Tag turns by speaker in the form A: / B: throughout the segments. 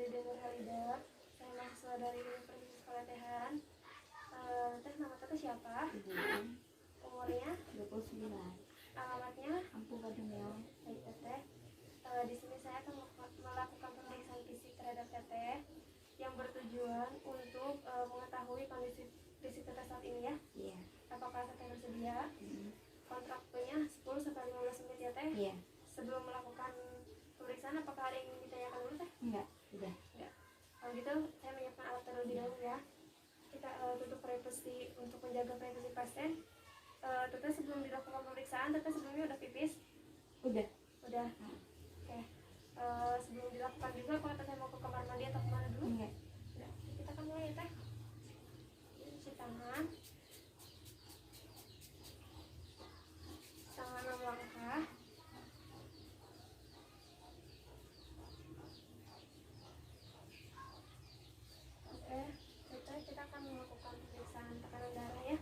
A: Dede Nur Halida. Saya mahasiswa dari Universitas Kalatehan. Teh nama teteh siapa? Umurnya?
B: 29.
A: Alamatnya?
B: Ampun Kadungel.
A: Baik teteh. Di sini saya akan melakukan pemeriksaan fisik terhadap teteh yang bertujuan untuk mengetahui kondisi fisik teteh saat ini ya.
B: Iya.
A: Apakah teteh bersedia? Kontraknya 10-15 menit ya teh.
B: Iya.
A: Sebelum melakukan pemeriksaan, apakah ada yang ingin ditanyakan dulu teh?
B: Enggak, udah.
A: Enggak. Kalau gitu saya menyiapkan alat terlebih dahulu ya. Kita tutup privasi untuk menjaga privasi pasien. Teteh sebelum dilakukan pemeriksaan, teteh sebelumnya udah pipis?
B: Udah.
A: Udah. Oke. Sebelum dilakukan juga, apakah teteh mau ke kamar mandi atau kemana dulu?
B: Enggak.
A: Udah. Kita akan mulai ya teh. Cuci tangan. Tangan 6 langkah. Oke, kita akan melakukan pemeriksaan tekanan darah ya.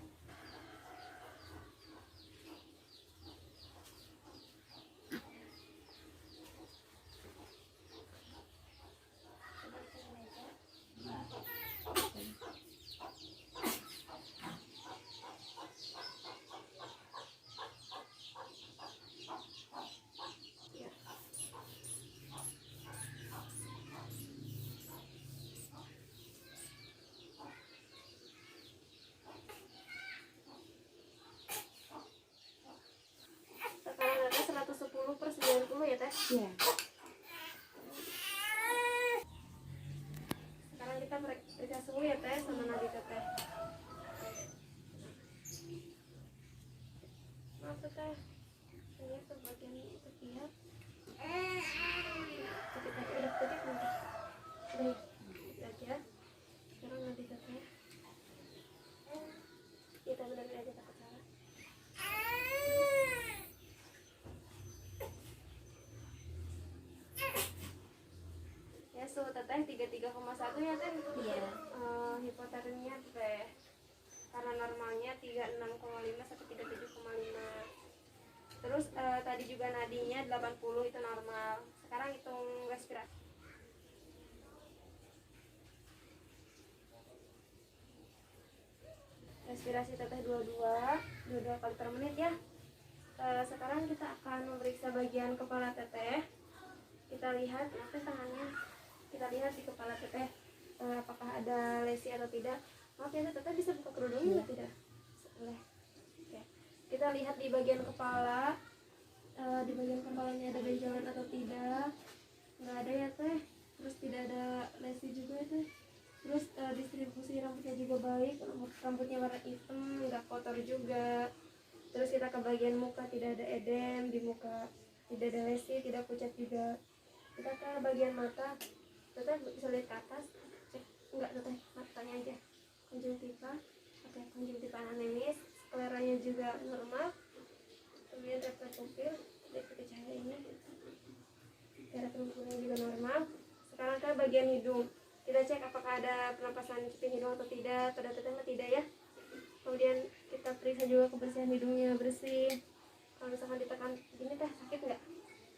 A: Tekanan darah 110/90 ya teh.
B: Iya.
A: Sekarang kita periksa suhu ya teh sama nadi teteh. Maaf teteh, ini ke bagian ketiak. Ketika udah ketik nanti. Baik, aja. Sekarang nadi teteh. Kita benar-benar aja takut salah. Ya suhu teteh 33,1 ya teh.
B: Iya.
A: Hipotermia teh karena normalnya 36,5 sampai 37,5. Terus tadi juga nadinya 80 itu normal. Sekarang hitung respirasi. Respirasi teteh 22 kali per menit ya. Sekarang kita akan memeriksa bagian kepala teteh. Kita lihat nanti tangannya. Kita lihat di kepala teteh apakah ada lesi atau tidak. Maaf ya teteh bisa buka kerudungnya atau tidak? Boleh. Oke. Kita lihat di bagian kepala. Di bagian kepalanya ada benjolan atau tidak? Nggak ada ya teh. Terus tidak ada lesi juga ya teh. Terus distribusi rambutnya juga baik. Rambutnya warna hitam, nggak kotor juga. Terus kita ke bagian muka, tidak ada edem di muka, tidak ada lesi, tidak pucat juga. Kita ke bagian mata, teteh bisa lihat ke atas. Cek, enggak teteh, matanya aja. Konjungtiva, oke, konjungtiva ananemis, skleranya juga normal. Kemudian refleks pupil, ikuti cahaya ini. Darah pengumpulan juga normal. Sekarang ke bagian hidung. Kita cek apakah ada penampasan cipin hidung atau tidak. Pada teteh tidak ya. Kemudian kita periksa juga kebersihan hidungnya bersih. Kalau misalkan ditekan gini teh sakit nggak?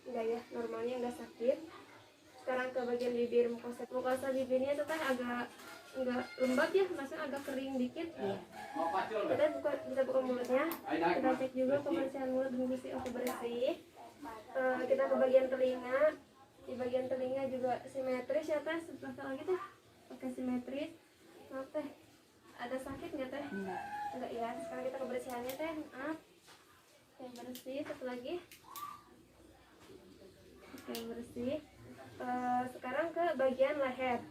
A: Enggak ya, normalnya nggak sakit. Sekarang ke bagian bibir, mukosa bibirnya tuh teh agak nggak lembab ya, maksudnya agak kering dikit. Kita bisa buka mulutnya. Kita cek juga kebersihan mulut dan bersih atau bersih. Kita ke bagian telinga. Di bagian telinga juga simetris ya teh, sebelah lagi teh pakai simetris. Maaf teh, ada sakit nggak teh? Enggak ya. Sekarang kita kebersihannya teh. Maaf. Oke, bersih. Satu lagi. Oke, bersih. Sekarang ke bagian leher.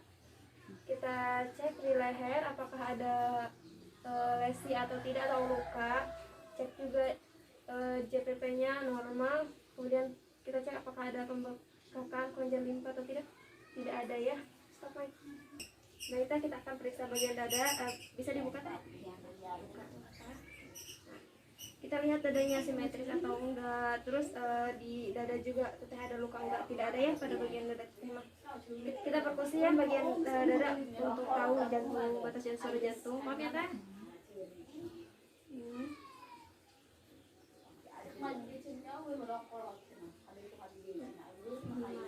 A: Kita cek di leher apakah ada lesi atau tidak atau luka. Cek juga JPP-nya normal. Kemudian kita cek apakah ada pembengkakan kelenjar limpa atau tidak. Tidak ada ya. Stop mic. Nah, kita akan periksa bagian dada. Bisa dibuka teh? Buka. Kita lihat dadanya simetris atau enggak. Terus di dada juga teteh ada luka enggak? Tidak ada ya pada bagian dada teteh mah. Kita perkusi ya bagian dada untuk tahu jantung, batas sensor jantung. Maaf ya teh.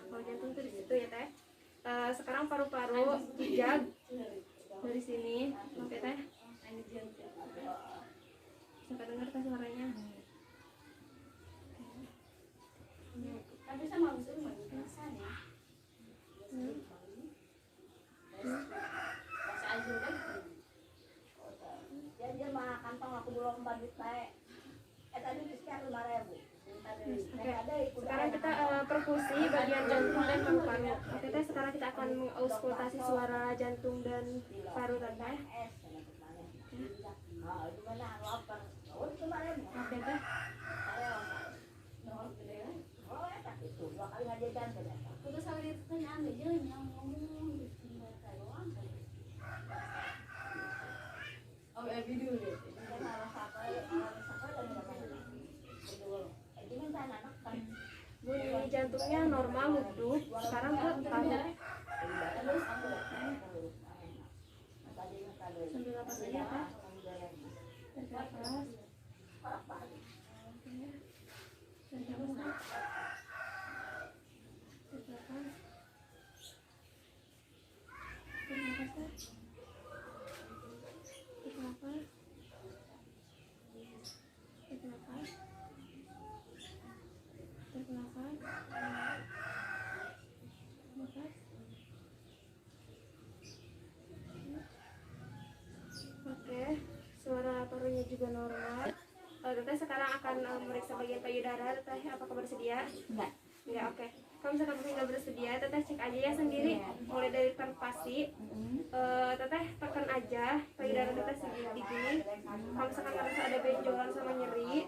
A: Kalau jantung tuh di situ ya teh. Sekarang paru jag dari sini sampai teh. Bisa dengar kan suaranya?
C: Tapi sama usul mengiksan ya. Masa aja kan. Dia mah kantong aku belum 4 juta. Tadi sekitar 5.000.
A: Oke, sekarang kita perkusi bagian jantung dan paru-paru. Oke, teh sekarang kita akan mengauskultasi suara jantung dan paru teh. Oke teh.
C: Terus sama dia tanya aja yang ngomong video deh.
A: Bunyi jantungnya normal hidup. Sekarang ke paru. Sambil napas aja teh. Tarik nafas. Tarik nafas. Oke, suara parunya juga normal. Teteh sekarang akan memeriksa bagian payudara. Teteh apakah bersedia?
B: Enggak.
A: Enggak, oke. Kalau misalkan teteh nggak bersedia, teteh cek aja ya sendiri. Mulai dari palpasi. Teteh tekan aja payudara teteh segini gini. Kalau misalkan merasa ada benjolan sama nyeri,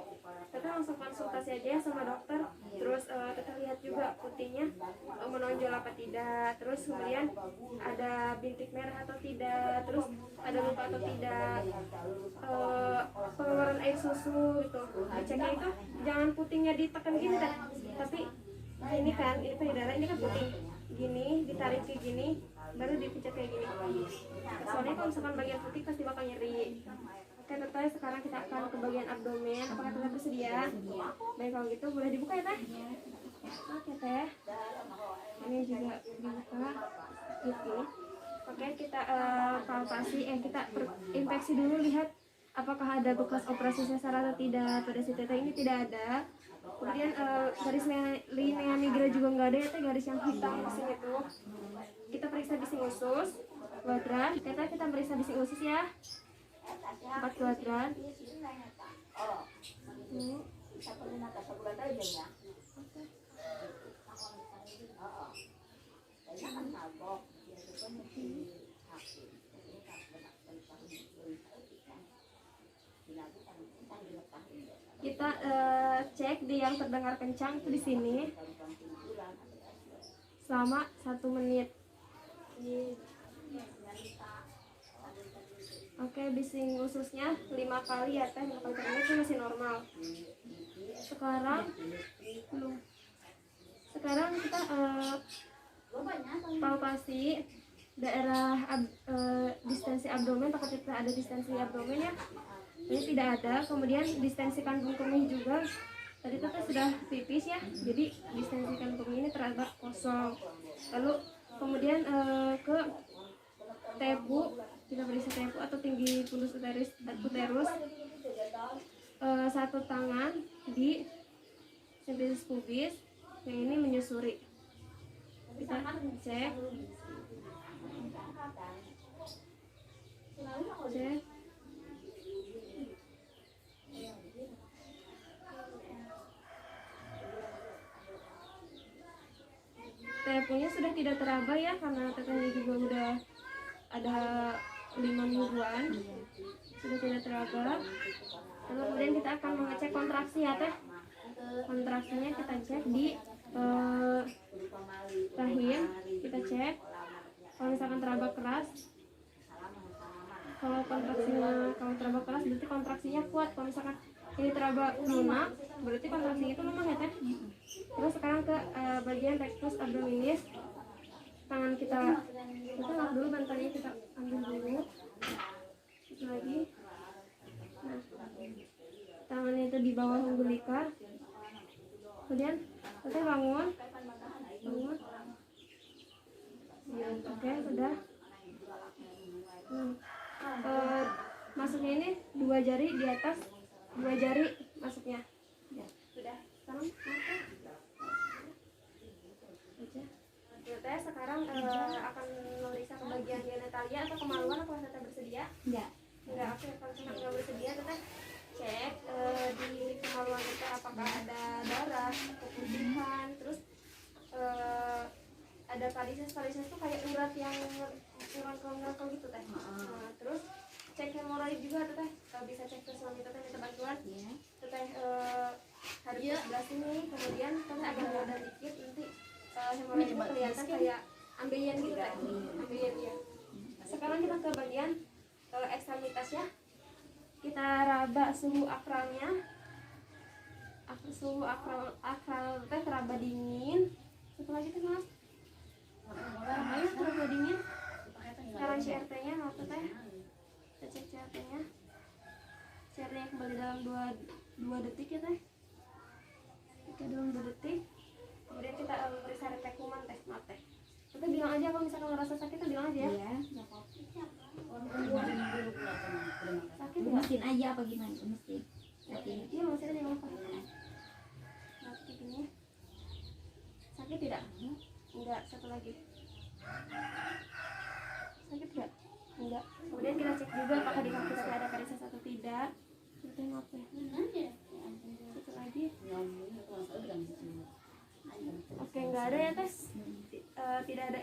A: teteh langsung konsultasi aja ya sama dokter. Terus teteh lihat juga putihnya menonjol apa tidak. Terus kemudian ada bintik merah atau tidak. Terus ada luka atau tidak. Pengeluaran air susu gitu. Diceknya itu jangan putingnya ditekan gini dah. Tapi ini kan, ini payudara, ini kan puting. Gini, ditarik kayak gini, baru dipijat kayak gini. Soalnya kalau misalkan bagian putih pasti bakal nyeri. Oke, teteh sekarang kita akan ke bagian abdomen. Apakah teteh bersedia? Baik, kalau gitu boleh dibuka ya teh. Oke teh. Ini juga dibuka. Gitu. Oke, kita palpasi. Kita inspeksi dulu, lihat apakah ada bekas operasi sesar atau tidak. Pada si teteh ini tidak ada. Kemudian garis linea nigra juga nggak ada ya teh, garis yang hitam di sini tuh. Kita periksa bising usus, kuadran. Kita periksa bising usus ya. 4 kuadran. Kita cek di yang terdengar kencang itu di sini selama 1 menit. Oke, bising ususnya 5 kali ya teh, 5 kali per menit itu masih normal. Sekarang kita palpasi daerah distensi abdomen. Takut kita ada distensi abdomen ya. Ini tidak ada. Kemudian distensi kandung kemih juga. Tadi itu sudah pipis ya. Jadi distensi kandung kemih ini terasa kosong. Lalu kemudian ke tepu, kita periksa tepu atau tinggi pundus uterus. Satu tangan di simpis pubis, yang ini menyusuri. Kita cek. Tepunya sudah tidak teraba ya, karena tetehnya juga udah ada 5 mingguan, sudah tidak teraba. Lalu kemudian kita akan mengecek kontraksi ya teh. Kontraksinya kita cek di rahim, kita cek. Kalau misalkan teraba keras, kalau teraba keras berarti kontraksinya kuat. Kalau misalkan ini teraba lunak, berarti kontraksinya itu lemah ya teh. Terus sekarang ke bagian rectus abdominis. Tangan kita angkat dulu, bantalnya kita ambil dulu. Lagi. Nah, tangannya itu di bawah umbilika. Kemudian kita bangun. Oke, sudah. Masuknya ini 2 jari di atas, 2 jari masuknya.
B: Ya.
A: Sudah. Sekarang Teteh sekarang akan memeriksa ke bagian genitalia atau kemaluan. Apa Teteh bersedia?
B: Enggak.
A: Enggak, oke. Kalau Teteh nggak bersedia, Teteh cek di kemaluan Teteh apakah ada darah, keputihan, terus ada varises itu kayak urat yang ngangkel gitu Teh. Nah, terus cek hemoroid juga Teteh. Bisa cek ke suami Teteh minta bantuan.
B: Ya.
A: Teteh hadap ke sebelah sini, kemudian Teteh agak ngedar dikit, nanti hemoroid itu kelihatan kayak ambeien gitu Teh. Ambeien ya. Sekarang kita ke bagian ekstremitasnya. Kita raba suhu akralnya. Suhu akral Teh teraba dingin. Satu lagi Teh Mas. Ayo teraba dingin. Sekarang CRT-nya maaf Teh. Kita cek CRT-nya. CRT-nya kembali dalam 2 detik ya Teh. Kita dalam 2 detik. Kemudian kita periksa refleks kuman Teh, maaf Teh. Kita bilang aja kalau misalkan ngerasa sakit, kita bilang aja ya.
B: Iya, enggak apa-apa.
A: Sakit nggak?
B: Mesin aja apa gimana? Mesin.
A: Iya masih ada yang apa? Nah, begini. Sakit tidak? Enggak. Satu lagi. Sakit tidak? Enggak. Kemudian kita cek juga apakah di kaki Teteh ada varises atau tidak. Teteh maaf Teh. Satu lagi. Oke, enggak ada ya Tes. Tidak ada